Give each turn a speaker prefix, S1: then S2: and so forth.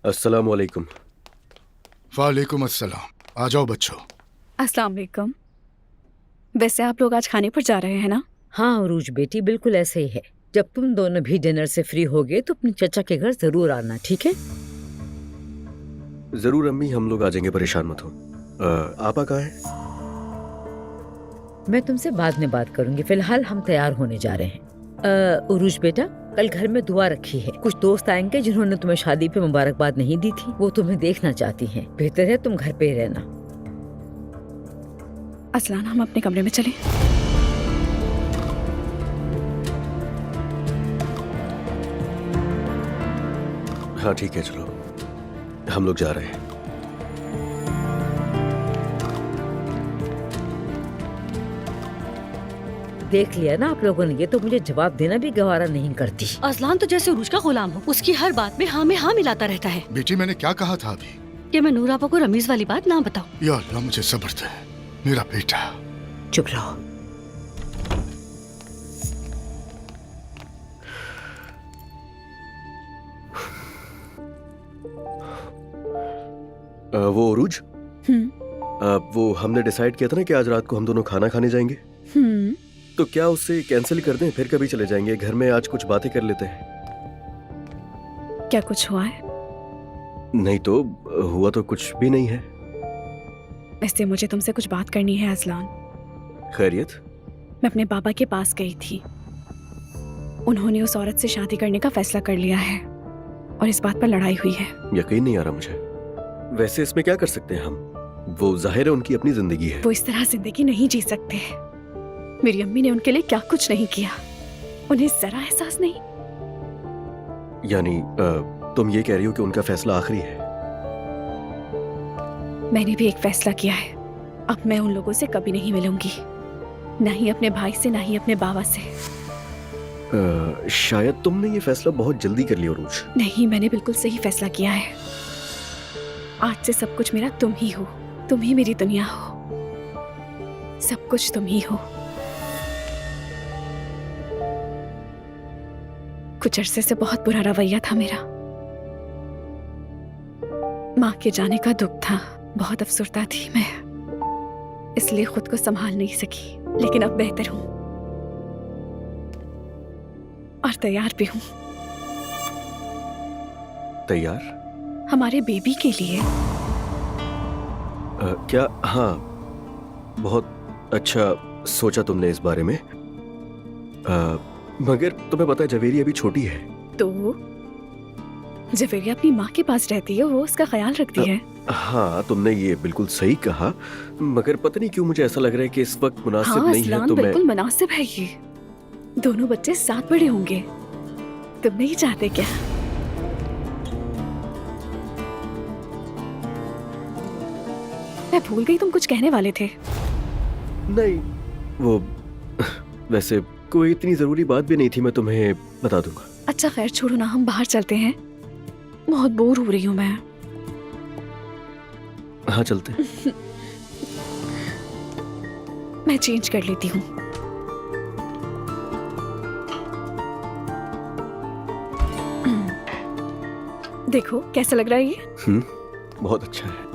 S1: अस्सलाम वालेकुम।
S2: वालेकुम अस्सलाम। आ जाओ बच्चों।
S3: अस्सलाम वालेकुम। वैसे आप लोग आज खाने पर जा रहे हैं ना?
S4: हाँ उरूज बेटी, बिल्कुल ऐसे ही है। जब तुम दोनों भी डिनर से फ्री होगे तो अपने चचा के घर जरूर आना, ठीक है?
S1: जरूर अम्मी, हम लोग आ जाएंगे, परेशान मत हो। आपा कहाँ है?
S4: मैं तुमसे बाद में बात करूंगी, फिलहाल हम तैयार होने जा रहे हैं। उरूज बेटा, कल घर में दुआ रखी है। कुछ दोस्त आएंगे जिन्होंने तुम्हें शादी पे मुबारकबाद नहीं दी थी, वो तुम्हें देखना चाहती हैं। बेहतर है तुम घर पे ही रहना।
S3: असलान, हम अपने कमरे में चलें।
S1: हाँ ठीक है, चलो हम लोग जा रहे हैं।
S4: देख लिया ना आप लोगों ने, ये तो मुझे जवाब देना भी गवारा नहीं करती।
S5: असलान तो जैसे उरूज का गुलाम हो, उसकी हर बात में हाँ में हाँ मिलाता रहता है।
S2: बेटी मैंने क्या कहा था अभी?
S5: कि मैं नूर आपा को रमीज वाली बात ना बताऊं।
S2: या अल्लाह मुझे सब्र दे, मेरा बेटा।
S4: चुप रहो।
S1: वो उरूज, वो हमने डिसाइड किया था ना कि आज रात को हम दोनों खाना खाने जाएंगे। तो क्या उससे कैंसिल कर दें, फिर कभी चले जाएंगे? घर में आज कुछ बातें कर लेते हैं।
S3: क्या कुछ हुआ है?
S1: नहीं तो हुआ तो कुछ भी नहीं है।
S3: वैसे मुझे तुमसे कुछ बात करनी है असलान।
S1: खैरियत?
S3: मैं अपने पापा के पास गई थी। उन्होंने उस औरत से शादी करने का फैसला कर लिया है और इस बात पर लड़ाई हुई है।
S1: यकीन नहीं आ रहा मुझे। वैसे इसमें क्या कर सकते हैं हम? वो जाहिर है उनकी अपनी जिंदगी है।
S3: वो इस तरह जिंदगी नहीं जी सकते। मेरी अम्मी ने उनके लिए क्या कुछ नहीं किया, उन्हें जरा एहसास नहीं।
S1: यानी तुम ये कह रही हो कि उनका फैसला आखिरी है?
S3: मैंने भी एक फैसला किया है। अब मैं उन लोगों से कभी नहीं मिलूंगी, ना ही अपने भाई से, ना ही अपने बाबा से।
S1: शायद तुमने ये फैसला बहुत जल्दी कर लिया उरूज।
S3: नहीं, मैंने बिल्कुल सही फैसला किया है। आज से सब कुछ मेरा तुम ही हो, तुम ही मेरी दुनिया हो, सब कुछ तुम ही हो। कुछ अरसे से बहुत बुरा रवैया था मेरा। माँ के जाने का दुख था, बहुत अफसुर्दा थी मैं, इसलिए खुद को संभाल नहीं सकी। लेकिन अब बेहतर हूँ और तैयार भी हूँ।
S1: तैयार?
S3: हमारे बेबी के लिए।
S1: क्या? हाँ, बहुत अच्छा सोचा तुमने इस बारे में। मगर तुम्हें पता है जवेरी अभी छोटी है।
S3: तो जवेरी अपनी माँ के पास रहती है, वो उसका ख्याल रखती है।
S1: हाँ, तुमने ये बिल्कुल सही कहा, मगर पता नहीं क्यों मुझे ऐसा लग रहा है कि इस वक्त मुनासिब
S3: हाँ,
S1: नहीं है। तो
S3: बिल्कुल मुनासिब है ये। दोनों बच्चे साथ बड़े होंगे। तुम नहीं चाहते क्या? मैं भूल गई, तुम कुछ कहने वाले थे।
S1: नहीं, वो वैसे कोई इतनी जरूरी बात भी नहीं थी, मैं तुम्हें बता दूंगा।
S3: अच्छा खैर छोड़ो ना, हम बाहर चलते हैं। बहुत बोर हो रही हूँ मैं।
S1: हाँ चलते हैं।
S3: मैं चेंज कर लेती हूँ। देखो कैसा लग रहा है ये?
S1: बहुत अच्छा है।